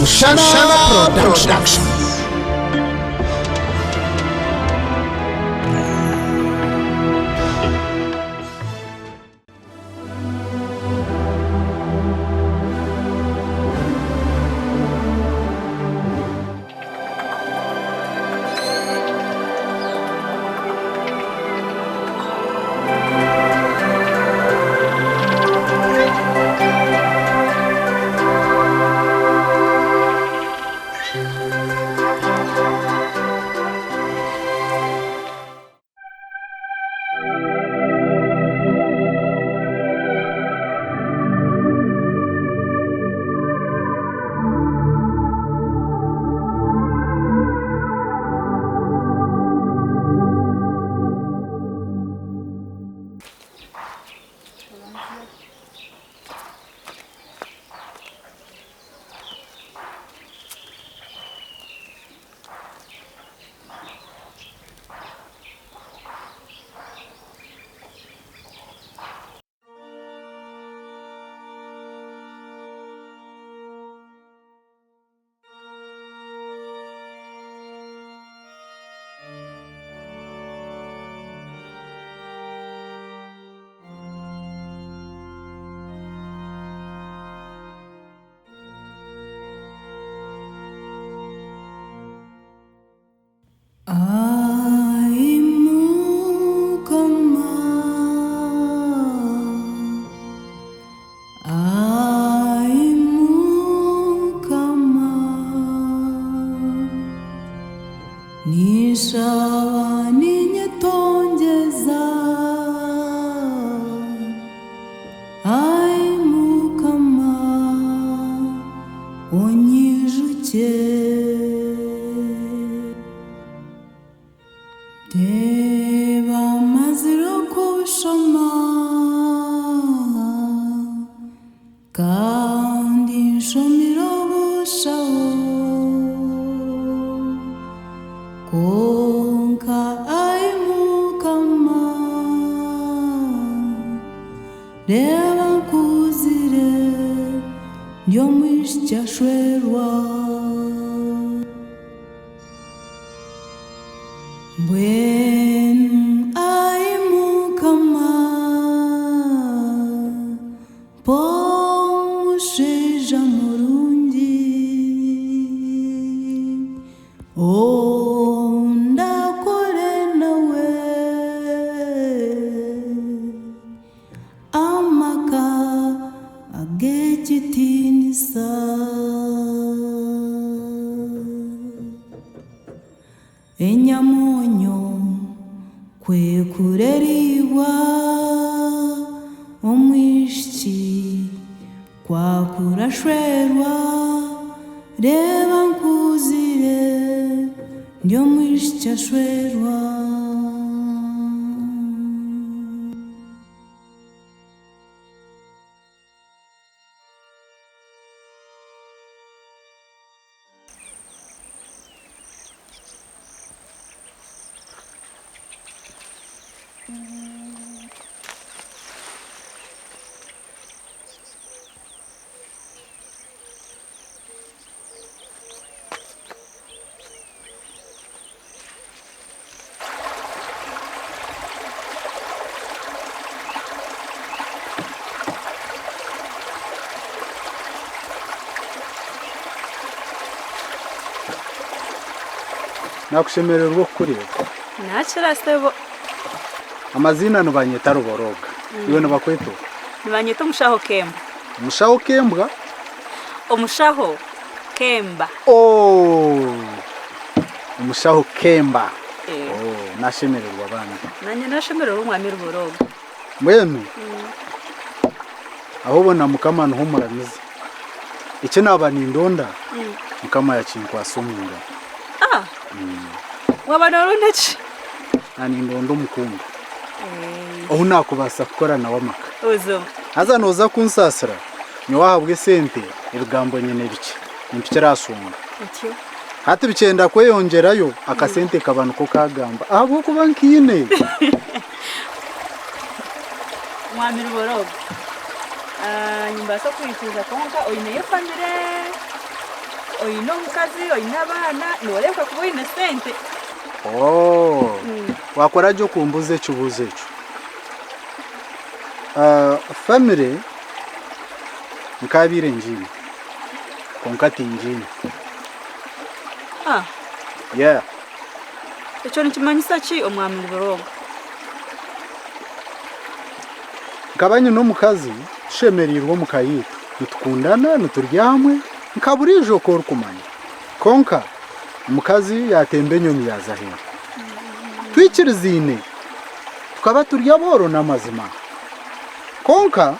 Mushana Production. Nakushemerera urwo kureba. Nachira sebo. Amazina no Banyakitara boroga. Iwe no bakweto. Banyita Mushaho Kemba. Mushaho Kembwa? Omushaho Kemba. Oh. Mushaho Kemba. Oh, nashemererwa bana. Nanye nashemerera umwami ruboroga. Mwenu. Aho bona mukama no humuramiza. Ice nabani ndonda. Mukama yacinkwa somunga. Ah. Wabana runeki. Nani ndondo mukungu. Aho nakubasa gukora na wamaka. Ozo. Haza noza kunsasira. Ni wahabwe sente ibigambo nyene bike. Nimpikirasumba. Atyo. Hati bicenda kweyongerayo akasente kabanu ko kagamba. Abo kuba nkine. Mwami ruboroga. Nyumba so kwituza konka oyine yefandire. oyine omukazi oyine abaana noreebeka kuba oyine sente. Oh, wakora jo kumbuze kibuze ekyo. Family nkabire njini konka tinjini. Yeah. Ekyo nikimanyisa ki omwami Boroga? Nkabanye n'omukazi tushemerirwe mukayitu nitukundana niturya hamwe nkaburijo ko rukumanya konka omukazi yatembe enyoni yaza hera twikirizine tukaba turya boro n'amazima konka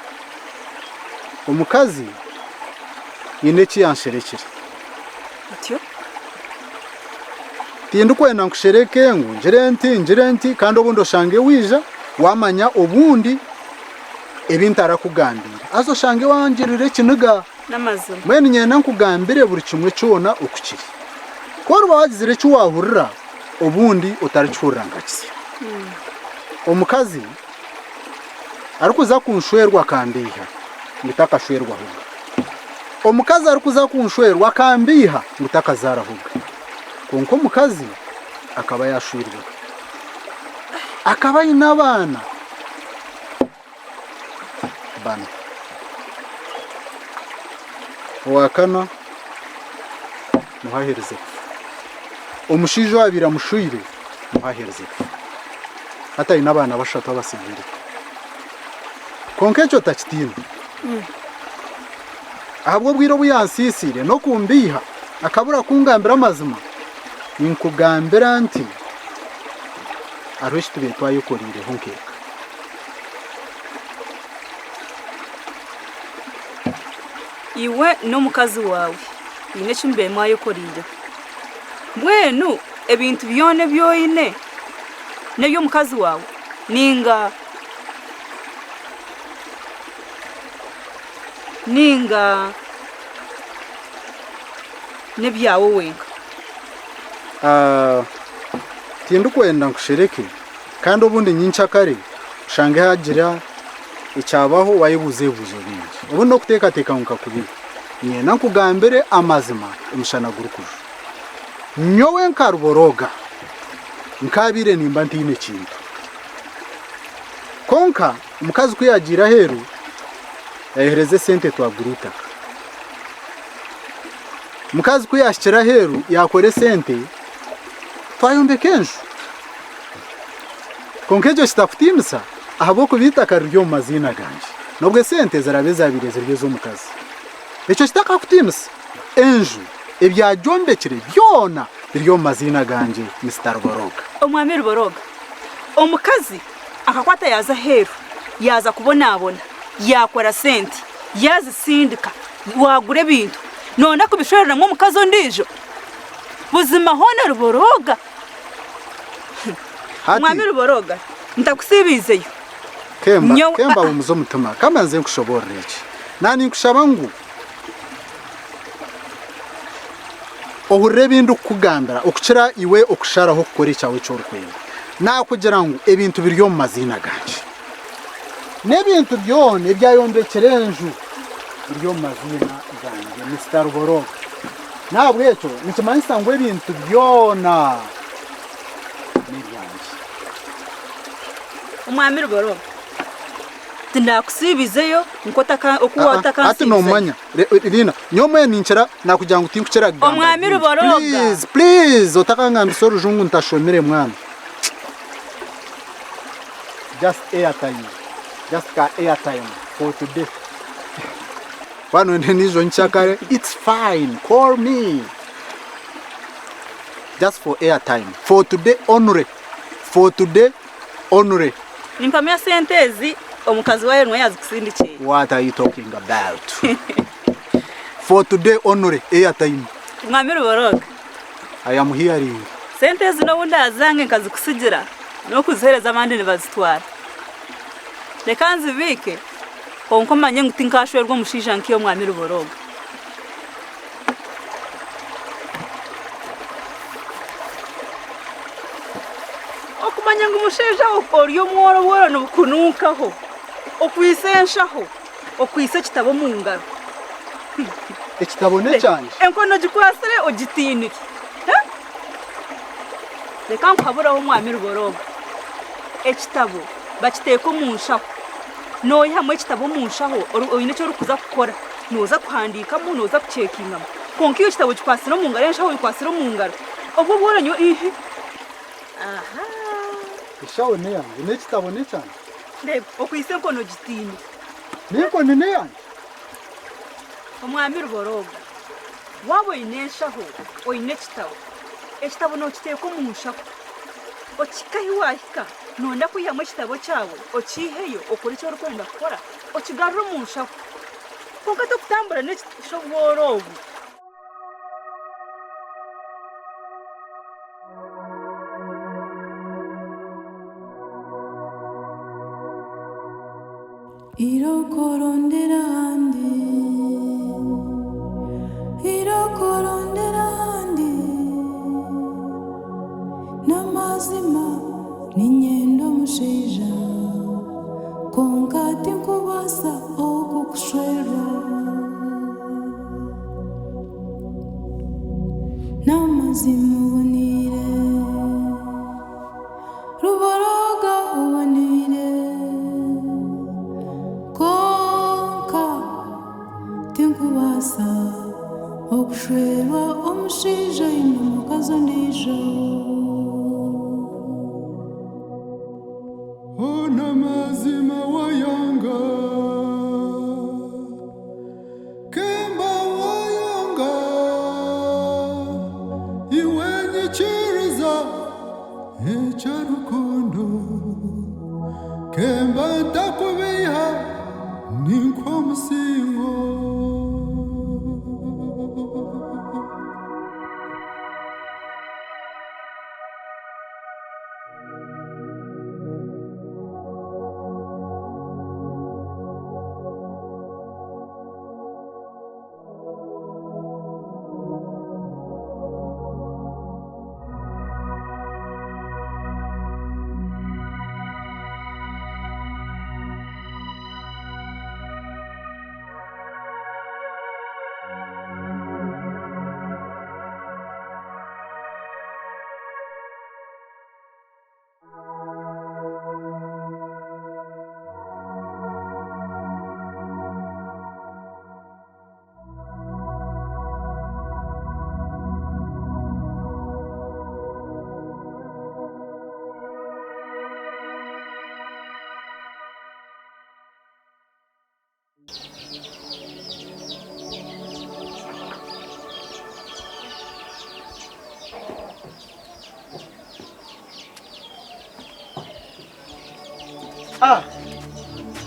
omukazi yine kiyansherekere Atyo? Tindu kwenda nkushereke ngo njire nti kandi obundi oshange wija wamanya obundi ebintu arakugambira azoshange wangirire kiniga n'amazima mwene nyena nkugambire buri kimwe cyona okukiri korwa wagizire cyo wahurira obundi utaricurira ngakisi omukazi arikuza kunshwerwa kambiha ngitakashwerwa huga omukazi arikuza kunshwerwa kambiha ngitakazara huga konko omukazi akaba yashwirwa akaba inabana bana wakana muhahereze omushijo wabira mushwire muhahereze hata inabana bashatu abasivire konke cyo takitinda ahabwo bwiro buyansisire no kumbiha akabura kungambira amazima inkugambira nti arweshitube twayokorire honkeka iwe n'omukazi wawe ine chimbe mwayokorire mbwenu ebintu byone byoine nebyo omukazi wawe ninga nebyawe wenka tindu kwenda nkushereke kandi obundi nyinchakare shange hagira icyabaho wayibuze buzo bingi ubu no kutekateka nkakubi nyena nkugambire amazima umushana gurukuju nyowe nkaruboroga nkabire nimba ntine kintu konka umukazi kuyagira heru yahereze sente twaguruta mukazi kuyashikira heru yakore sente twayombe kenjo konkejo stafutimsa ahabo kubita karyo mazina ganje nobwe sente zarabeza bireze ryo mukazi echo kitaka kutimsa enju ebyajombekire byona ryo mazina ganje Mr. Boroga omwami Boroga omukazi akakwata yaza heru yaza kubonabona yakora sente yazisindika wagure bintu none kubishorera mu mukazi ondijo buzima hone Boroga omwami Boroga ntakusibizeyo Kemba umuzo mutuma kamanze nkushoborera iki nani nkushaba ngo ohurre bindu kugambira okukira iwe okusharaho okukora cyawe cyo rukwenda nakugira ngo ebintu biryo mu mazina ganje nebintu byone byayombekere enju biryo mu mazina ganje Mr. Boroga nabwo echo nikimanyisa ngo ebintu byona nibyanjye omwami Boroga ndakusibizeyo nkotaka okuwata kansi ati no manya rina nyomwe ninchira nakugira ngo utinkukira gamba omwami Boroga please otakanga mbisoro jungu ntashomere mwana just airtime for today wano nizo nchakare it's fine call me just for airtime for today onure nimpamya sentezi omukazi wawe nwe yazikusindikiye what are you talking about for today onure airtime mwami Boroga I am hearing sentezi no bunda azange nkazikusigira no kuzihereza amandi nibazitwara reka nzibike konko manye nguti nkashwerwa mushija nkiyo mwami Boroga okumanya ngo umushija oriyo mworo boro no kunukaho okwisenshaho okwise kitabo mu ngaro ekitabone cyane enkono gikwasire ugitinike reka nkaburaho mwami ruboroga ekitabo bakiteko mu nshaho noye hamwe ekitabo mu nshaho oyine cyo rukuza gukora noza kuhandikamo noza kucekingamo konka iyo kitabo gikwasire mu ngaro enshaho gikwasire mu ngaro ubwo boranyo aha ishaho ne yanjye n'ekitabone cyane ndeba okwise enkono gitini n'enkono ne yanjye omwami ruboroga waba oyine enshaho oyine ekitabo nokiteko mu nshaho okikahi wahika nonda kuyihamu ekitabo cyawe okiheyo okora icyo orikwenda kukora okigarura mu nshaho konka tokutambura n'ekishobora obu irokorondera handi n'amazima n'inyendo musheja konka tinkubasa okukushwera n'amazima ubonire ruboroga ubonire konka tinkubasa okushwera omusheja inyumukazo ndijo onamazima wayanga kemba wayanga iwenyikiriza echarukondo kemba ntakubiha ninkomusingo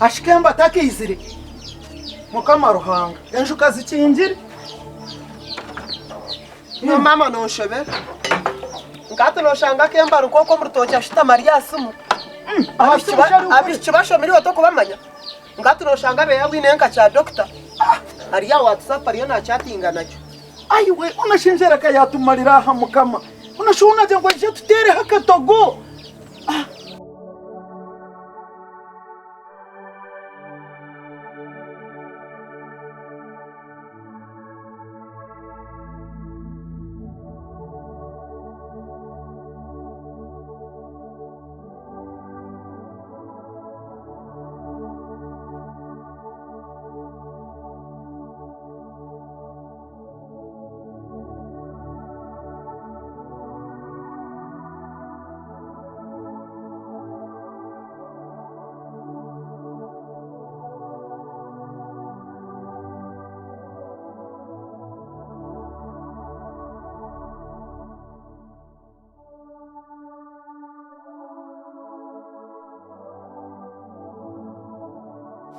ashikemba takizire mukama ruhanga enjuka zikingire no mama no shebe ngato no shanga kemba rukoko murutoki ashita Maria simu abishibasho miri wato kubamanya ngato no shanga be yabwinenka cha doctor Maria WhatsApp ariyo na chattinga nacho ayiwe unashinjera ka yatumarira ha mukama unashuna je ngo je tutere hakatogo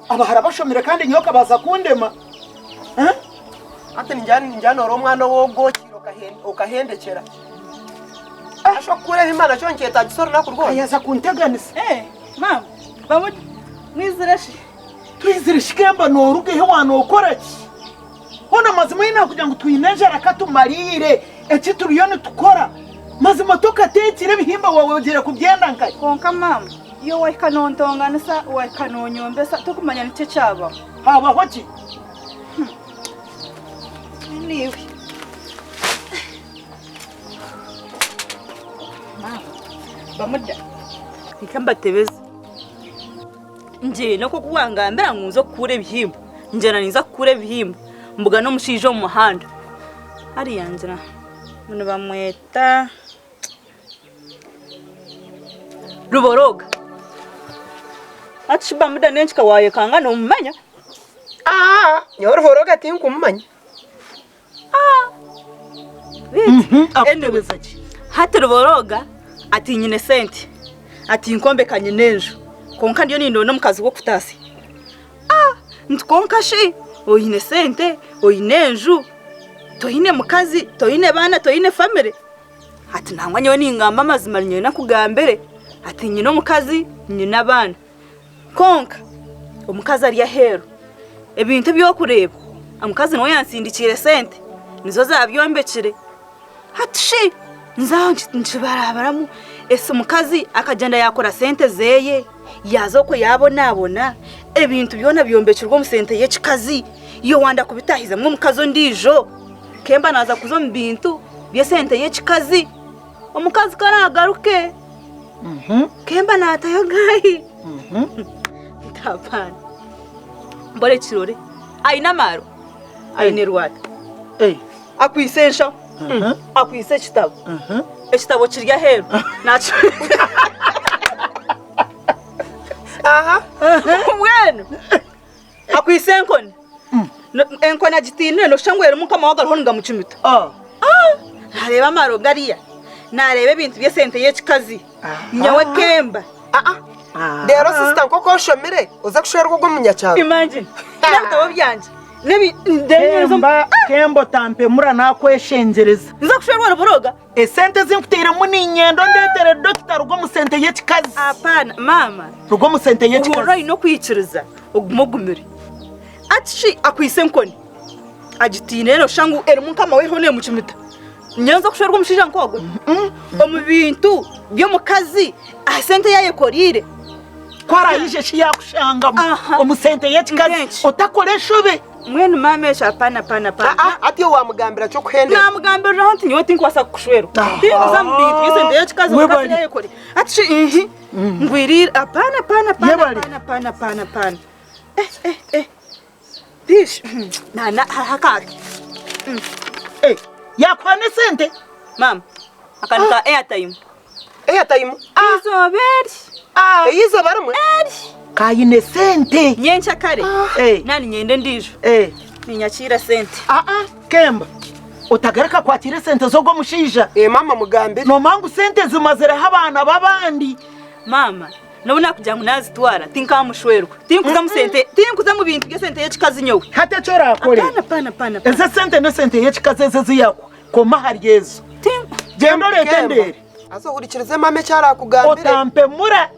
abahara bashomire kandi nyoka baza kundema ate njyana oro mwana wogokiro ukahendekera asho kure imana cyo nketa gisoro nakurwo yaza kunteganisa mama bamu mwizireshi twizireshi kemba noruge he wanokoraki ona mazima yina kugira ngo twinenjera katumarire eki turiyone tukora mazima tukatekire bihimba wawe ugere kubyenda nkai konka mama iyo wakanontonganisa wakanonyombesa tukumanya nicyo cyaba haba hoki bamuda ikambatebeza nje nako kuwangambira nkuzo kure ibihimba njana niza kure ibihimba mbuga no mushije mu muhanda ari yanjira muno bamweta Ruboroga ati bamuda nenchika waye kanga no mumanya nyoruboroga tinkumumanya Anyway, hati Ruboroga ati nyine Esente ati inkombe kanye nejo konka ndiyo nindo no mukazi wo kutasi ntkonka shi oyine Esente oyine nju toyine mukazi toyine bana toyine family ati ntangwanye we ningamba amazima nyine nakugambere ati nyine mukazi nyine abana konka omukazi ari yahero ebintu byo kureba amukazi no yansindikire Esente nizo zabyombekire hatushi nzaho nchibarabaramu ese mukazi akagenda yakora Sente zeye yazoko yabonabona ebintu byona byombekirwa mu Sente y'ekikazi iyo wanda kubitahiza mu mukazo ndijo kemba naza kuzo mbintu bye Sente y'ekikazi omukazi karagaruke kemba natayo gayi tapana mbole kirore aina maro aine rwata akwisensha akwise kitabo ekitabo kirya hero nacho mwenu akwise enkoni enkoni agitine no shangwera mukama wagaruho ngamucimita areba maro gariya narebe ibintu bye Sente y'ekikazi nyawe kemba rero sister nkoko shomire uza kushorwa gwo munyacyaro imagine natabo byanje nebi Kembo tampe mura nakweshengereza nza kushorwa Ruboroga Esente zinkutira muni nyendo ndetere doctor rwo mu Sente y'ekikazi apana mama rwo mu Sente y'ekikazi urai no kwikiriza ogumugumire ati akwise enkoni agitine no shangu mukama we hone mucimita nyanza kushorwa mushija nkogo omu bintu byo mukazi Esente yayekorire kwarayije shi yakushangamo omu Sente y'ekikazi utakoreshobe mwenu mamesha pana ati wamugambira cyo kuhendera namugambira hanti nyoti nkwasa kushwero tinza mbintu bye Sente y'ekikazi mukazi yayekorire ati ngwirira apana Bish na hakaki yakwane Sente mama akanika airtime izoberi yizo baramwe kayine Sente nyencha kare nani nyende ndijo ninyakira Sente Kemba utagareka kwatire Sente zo gwo mushija mama mugambire no mangu Sente zimazira abana babandi mama nabona kujya munazitwara tinkamushwerwa tinkuza mu Sente tinkuza mu bintu bye Sente y'ekikazi nyowe hate chora akore pana eze Sente ne Sente y'ekikazi ziyako koma hari yezo gendo letendere azohurikirize mame cyara kugambire otampe mura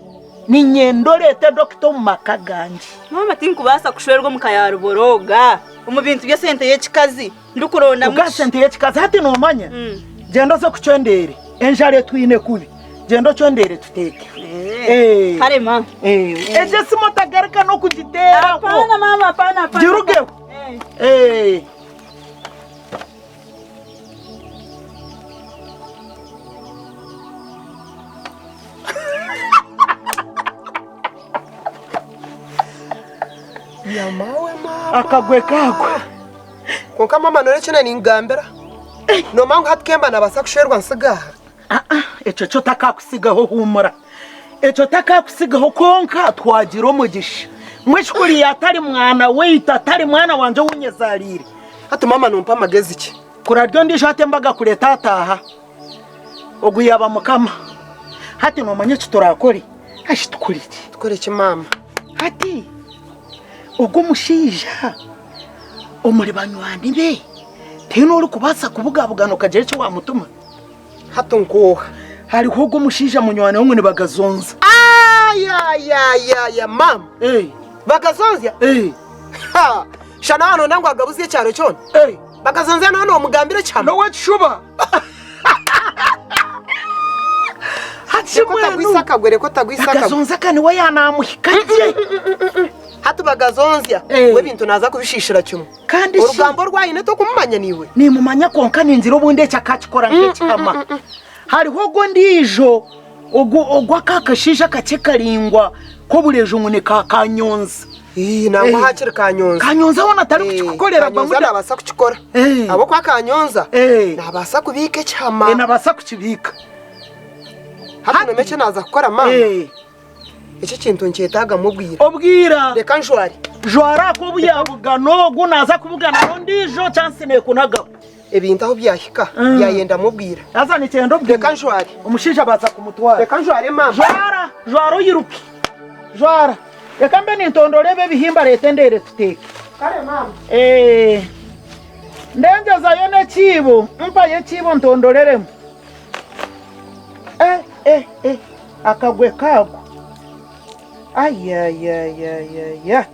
ni nyendo lete Dr. Makaganje mama tinkubasa kushwerwa mu kaya Ruboroga mu bintu bye Sente y'ekikazi ndukuronda mu Sente y'ekikazi hati no manya gendo zo kucondere enjare twine kubi gendo chondere tuteke kare mama eje simotagarika no kugitera apana mama apana giruge yamawe mama akagwe kakwe konka mama nore cyane ningambira no mangu hatkemba nabasa kushwerwa nsigaha eco cyo takakusigaho humura eco takakusigaho konka twagira umugisha mwishkuri yatari mwana weita atari mwana wanje wunyezarire hati mama numpa magezi iki kuraryo ndije hatembaga kure tataha oguyaba mukama hati no manye turakore hashi tukuriki tukore iki mama hati ugo mushija omuri banywani be tino uri kubasa kubugabugano kagere cyo wamutuma hato nkoha hari ugo mushija munywani wo ngene bagazonza ya mama bagazonza ha shana hano nango agabuziye cyaro cyone bagazonza none omugambire cyane no watshuba ko tagwisaka bagazonza kani we yanamuhikaje hatu bagazonzya we bintu naza kubishishira cyumwe kandi urugambo rwayine to kumumanya niwe ni mumanya konka ninzira ubundi cyakakikora nk'ikama hari hogo ndijo ogwa kakashisha kake karingwa ko bureje umune kanyonza nangwa hakiri kanyonza kanyonza wona atari kukikorera bamuda nabasa kukikora abo kwa kanyonza nabasa kubika cyama nabasa kukibika hano mece naza gukora mama iki kintu nketaga mubwira obwira reka njwari jwara ko buyabugano gunaza kubugana rondijo chance ne kunaga ebintu aho byahika byayenda mubwira azana icyendo bwe reka njwari umushisha baza kumutwara reka njwari mama jwara yiruki jwara reka mbe nintondorebe bihimba leta ndere tuteke kare mama ndengezayo ne kibo mpaye kibo ntondoreremo akagwe kago ayayayayaya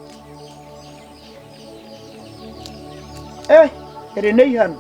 ere nei hano